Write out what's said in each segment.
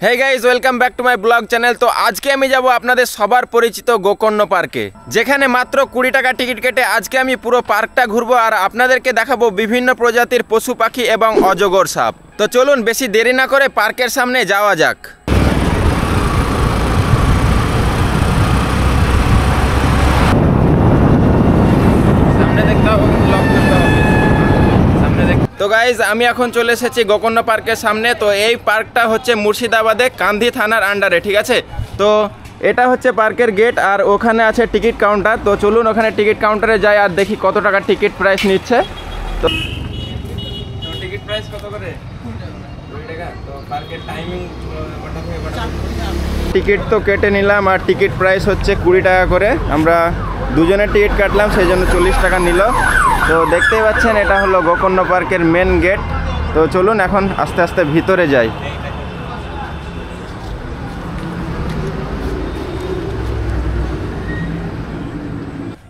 Hey guys welcome back to my blog channel. तो आज के আমি যাব আপনাদের সবার পরিচিত গোকর্ণ পার্কে, যেখানে মাত্র 20 টাকা টিকিট কেটে আজকে আমি পুরো পার্কটা ঘুরবো আর আপনাদেরকে দেখাবো বিভিন্ন প্রজাতির পশু পাখি এবং অজগর সাপ। তো চলুন বেশি দেরি না করে পার্কের সামনে যাওয়া যাক। সামনে দেখতে হবে, ব্লগ করতে হবে। তো গাইজ আমি এখন চলে এসেছি গোকর্ণ পার্কের সামনে। তো এই পার্কটা হচ্ছে মুর্শিদাবাদে কান্ধি থানার আন্ডারে, ঠিক আছে। তো এটা হচ্ছে পার্কের গেট আর ওখানে আছে টিকিট কাউন্টার। তো চলুন ওখানে টিকিট কাউন্টারে যাই আর দেখি কত টাকা টিকিট প্রাইস নিচ্ছে। তো টিকিট প্রাইস কত করে? 2 টাকা। তো পার্কের টাইমিং কটা থেকে কটা? টিকিট তো কেটে নিলাম আর টিকিট প্রাইস হচ্ছে 20 টাকা করে। আমরা দুজনের টিকিট কাটলাম, সেই জন্য 40 টাকা নিল। তো দেখতেই পাচ্ছেন এটা হলো গোকর্ণ পার্কের মেন গেট। তো চলুন এখন আস্তে আস্তে ভিতরে যাই।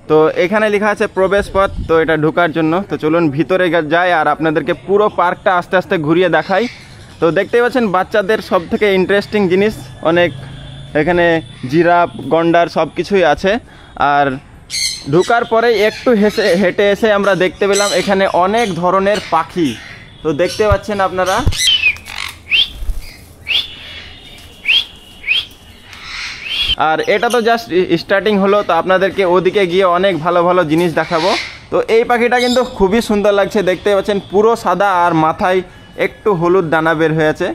তো এখানে লেখা আছে প্রবেশ পথ, তো এটা ঢোকার জন্য। তো চলুন ভিতরে যাই আর আপনাদেরকে পুরো পার্কটা আস্তে আস্তে ঘুরিয়ে দেখাই। তো দেখতেই পাচ্ছেন বাচ্চাদের সব থেকে ইন্টারেস্টিং জিনিস অনেক, এখানে জিরাফ গন্ডার সব কিছুই আছে। আর ঢোকার পরে একটু হেঁটে এসে আমরা দেখতে পেলাম এখানে অনেক ধরনের পাখি। তো দেখতে পাচ্ছেন আপনারা, আর এটা তো জাস্ট স্টার্টিং হলো। তো আপনাদেরকে ওদিকে গিয়ে অনেক ভালো ভালো জিনিস দেখাবো। তো এই পাখিটা কিন্তু খুবই সুন্দর লাগছে, দেখতে পাচ্ছেন পুরো সাদা আর মাথায় একটু হলুদ দানা বের হয়েছে।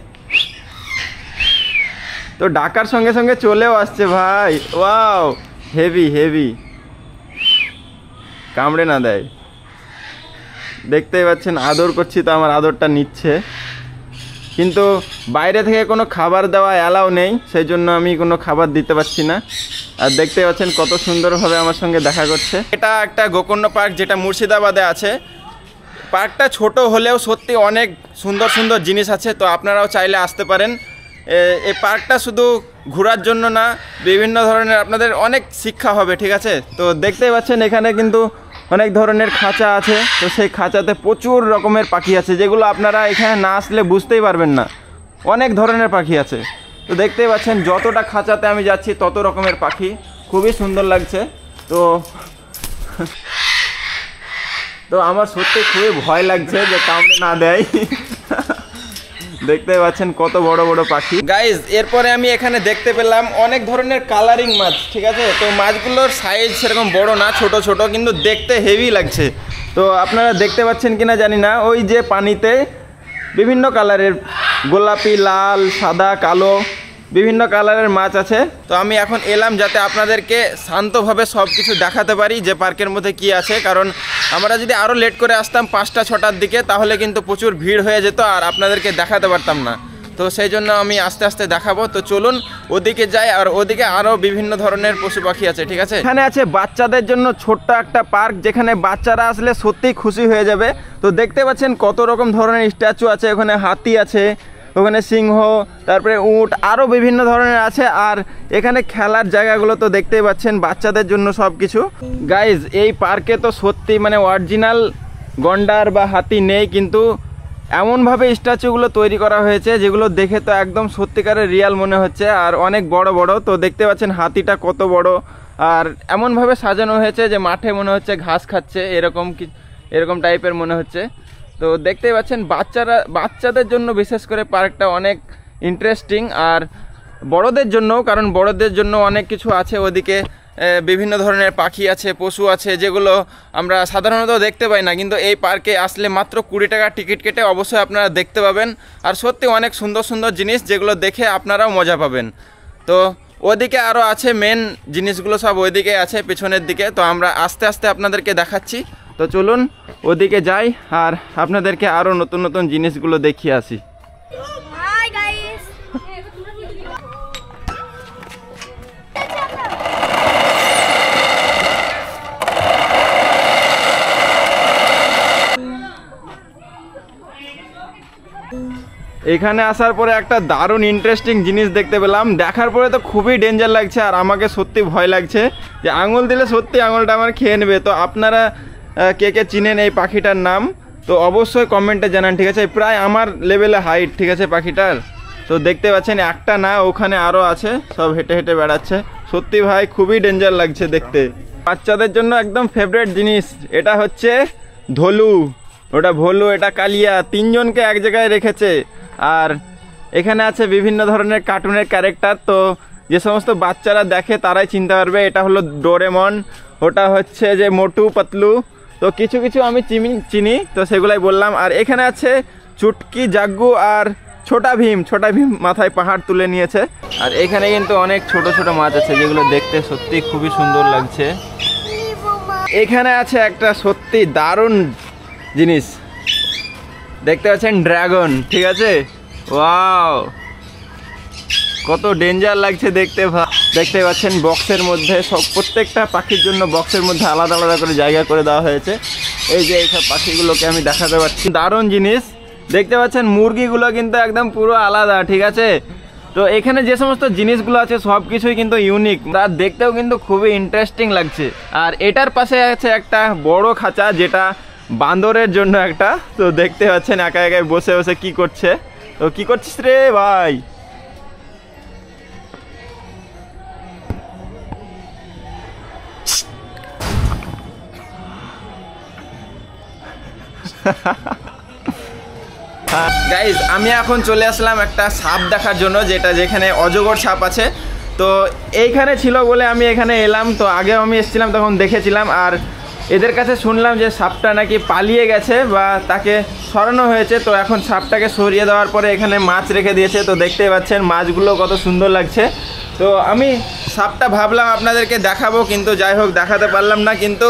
তো ডাকার সঙ্গে সঙ্গে চলেও আসছে ভাই, ওয়াও হেভি হেভি, কামড়ে না দেয়। দেখতেই পাচ্ছেন আদর করছি, তো আমার আদরটা নিচ্ছে, কিন্তু বাইরে থেকে কোনো খাবার দেওয়া অ্যালাউ নেই, সেই জন্য আমি কোনো খাবার দিতে পারছি না। আর দেখতেই পাচ্ছেন কত সুন্দরভাবে আমার সঙ্গে দেখা করছে। এটা একটা গোকর্ণ পার্ক যেটা মুর্শিদাবাদে আছে। পার্কটা ছোট হলেও সত্যি অনেক সুন্দর সুন্দর জিনিস আছে। তো আপনারাও চাইলে আসতে পারেন। এই পার্কটা শুধু ঘোরার জন্য না, বিভিন্ন ধরনের আপনাদের অনেক শিক্ষা হবে, ঠিক আছে। তো দেখতেই পাচ্ছেন এখানে কিন্তু অনেক ধরনের খাঁচা আছে। তো সেই খাঁচাতে প্রচুর রকমের পাখি আছে, যেগুলো আপনারা এখানে না আসলে বুঝতেই পারবেন না। অনেক ধরনের পাখি আছে। তো দেখতেই পাচ্ছেন যতটা খাঁচাতে আমি যাচ্ছি তত রকমের পাখি, খুবই সুন্দর লাগছে। তো আমার সত্যি খুবই ভয় লাগছে যে কামড়ে না দেয়। দেখতে পাচ্ছেন কত বড় বড় পাখি। গাইজ এরপরে আমি এখানে দেখতে পেলাম অনেক ধরনের কালারিং মাছ, ঠিক আছে। তো মাছগুলোর সাইজ সেরকম বড় না, ছোট ছোট, কিন্তু দেখতে হেভি লাগছে। তো আপনারা দেখতে পাচ্ছেন কিনা জানি না, ওই যে পানিতে বিভিন্ন কালারের গোলাপি, লাল, সাদা, কালো বিভিন্ন কালারের মাছ আছে। তো আমি এখন এলাম যাতে আপনাদেরকে শান্তভাবে সব কিছু দেখাতে পারি যে পার্কের মধ্যে কি আছে। কারণ আমরা যদি আরও লেট করে আসতাম 5টা-6টার দিকে, তাহলে কিন্তু প্রচুর ভিড় হয়ে যেত আর আপনাদেরকে দেখাতে পারতাম না। তো সেই জন্য আমি আস্তে আস্তে দেখাবো। তো চলুন ওদিকে যাই, আর ওদিকে আরও বিভিন্ন ধরনের পশু পাখি আছে, ঠিক আছে। এখানে আছে বাচ্চাদের জন্য ছোট্ট একটা পার্ক, যেখানে বাচ্চারা আসলে সত্যিই খুশি হয়ে যাবে। তো দেখতে পাচ্ছেন কত রকম ধরনের স্ট্যাচু আছে, ওখানে হাতি আছে, ওখানে সিংহ, তারপরে উট, আরও বিভিন্ন ধরনের আছে। আর এখানে খেলার জায়গাগুলো তো দেখতেই পাচ্ছেন বাচ্চাদের জন্য সব কিছু। গাইজ এই পার্কে তো সত্যি মানে অরিজিনাল গন্ডার বা হাতি নেই, কিন্তু এমনভাবে স্ট্যাচুগুলো তৈরি করা হয়েছে যেগুলো দেখে তো একদম সত্যিকারের রিয়াল মনে হচ্ছে, আর অনেক বড় বড়। তো দেখতে পাচ্ছেন হাতিটা কত বড়, আর এমনভাবে সাজানো হয়েছে যে মাঠে মনে হচ্ছে ঘাস খাচ্ছে, এরকম টাইপের মনে হচ্ছে। তো দেখতেই পাচ্ছেন বাচ্চাদের জন্য বিশেষ করে পার্কটা অনেক ইন্টারেস্টিং, আর বড়দের জন্য, কারণ বড়দের জন্য অনেক কিছু আছে। ওদিকে বিভিন্ন ধরনের পাখি আছে, পশু আছে, যেগুলো আমরা সাধারণত দেখতে পাই না, কিন্তু এই পার্কে আসলে মাত্র 20 টাকা টিকিট কেটে অবশ্যই আপনারা দেখতে পাবেন। আর সত্যি অনেক সুন্দর সুন্দর জিনিস, যেগুলো দেখে আপনারাও মজা পাবেন। তো ওদিকে আরও আছে, মেন জিনিসগুলো সব ওইদিকে আছে পিছনের দিকে। তো আমরা আস্তে আস্তে আপনাদেরকে দেখাচ্ছি। তো চলুন ওদিকে যাই আর আপনাদেরকে আরও নতুন নতুন জিনিসগুলো দেখিয়ে আসি। এখানে আসার পরে একটা দারুণ ইন্টারেস্টিং জিনিস দেখতে পেলাম। দেখার পরে তো খুবই ডেঞ্জার লাগছে, আর আমাকে সত্যি ভয় লাগছে যে আঙুল দিলে সত্যি আঙুলটা আমার খেয়ে নেবে। তো আপনারা কে কে চিনেন এই পাখিটার নাম? তো অবশ্যই কমেন্টে জানান, ঠিক আছে। প্রায় আমার লেভেলে হাইট, ঠিক আছে পাখিটার। তো দেখতে পাচ্ছেন একটা না, ওখানে আরও আছে, সব হেঁটে হেঁটে বেড়াচ্ছে। সত্যি ভাই খুবই ডেঞ্জার লাগছে দেখতে। বাচ্চাদের জন্য একদম ফেভারিট জিনিস, এটা হচ্ছে ধলু, ওটা ভলু, এটা কালিয়া, তিনজনকে এক জায়গায় রেখেছে। আর এখানে আছে বিভিন্ন ধরনের কার্টুনের ক্যারেক্টার, তো যে সমস্ত বাচ্চারা দেখে তারাই চিনতে পারবে। এটা হলো ডোরেমন, ওটা হচ্ছে যে মোটু পাতলু, তো কিছু কিছু আমি চিনি, তো সেগুলাই বললাম। আর এখানে আছে চুটকি, জাগ্গু আর ছোটা ভীম। ছোটা ভীম মাথায় পাহাড় তুলে নিয়েছে। আর এখানে কিন্তু অনেক ছোট ছোট মাছ আছে যেগুলো দেখতে সত্যি খুবই সুন্দর লাগছে। এখানে আছে একটা সত্যি দারুণ জিনিস, দেখতে পাচ্ছেন ড্রাগন, ঠিক আছে? ওয়াও, কত ডেঞ্জার লাগছে দেখতে। দেখতে পাচ্ছেন বক্সের মধ্যে সব, প্রত্যেকটা পাখির জন্য বক্সের মধ্যে আলাদা আলাদা করে জায়গা করে দেওয়া হয়েছে। এই যে এইসব পাখিগুলোকে আমি দেখাতে পারছি, দারুণ জিনিস। দেখতে পাচ্ছেন মুরগিগুলো কিন্তু একদম পুরো আলাদা, ঠিক আছে? তো এখানে যে সমস্ত জিনিসগুলো আছে সব কিছুই কিন্তু ইউনিক, তার দেখতেও কিন্তু খুবই ইন্টারেস্টিং লাগছে। আর এটার পাশে আছে একটা বড় খাঁচা, যেটা বান্দরের জন্য একটা। তো দেখতে পাচ্ছেন একা একাই বসে বসে কি করছে। তো কি করছিস রে ভাই? গাইজ আমি এখন চলে আসলাম একটা সাপ দেখার জন্য, যেখানে অজগর সাপ আছে। তো এইখানে ছিল বলে আমি এখানে এলাম। তো আগেও আমি এসেছিলাম, তখন দেখেছিলাম। আর এদের কাছে শুনলাম যে সাপটা নাকি পালিয়ে গেছে বা তাকে সরানো হয়েছে। তো এখন সাপটাকে সরিয়ে দেওয়ার পরে এখানে মাছ রেখে দিয়েছে। তো দেখতেই পাচ্ছেন মাছগুলো কত সুন্দর লাগছে। তো আমি সাপটা ভাবলাম আপনাদেরকে দেখাবো, কিন্তু যাই হোক দেখাতে পারলাম না। কিন্তু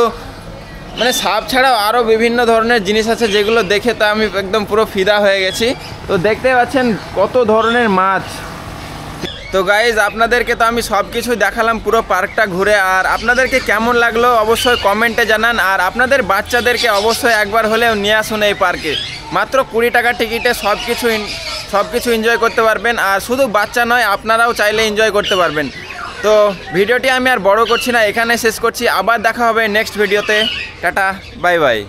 মানে সাপ ছাড়াও আরও বিভিন্ন ধরনের জিনিস আছে যেগুলো দেখে তা আমি একদম পুরো ফিদা হয়ে গেছি। তো দেখতে পাচ্ছেন কত ধরনের মাছ। তো গাইজ আপনাদেরকে তো আমি সব কিছুই দেখালাম পুরো পার্কটা ঘুরে। আর আপনাদেরকে কেমন লাগলো অবশ্যই কমেন্টে জানান। আর আপনাদের বাচ্চাদেরকে অবশ্যই একবার হলেও নিয়ে আসুন এই পার্কে। মাত্র 20 টাকা টিকিটে সব কিছু এনজয় করতে পারবেন। আর শুধু বাচ্চা নয়, আপনারাও চাইলে এনজয় করতে পারবেন। তো ভিডিওটি আমি আর বড় করছি না, এখানে শেষ করছি। আবার দেখা হবে নেক্সট ভিডিওতে। Tata, bye bye.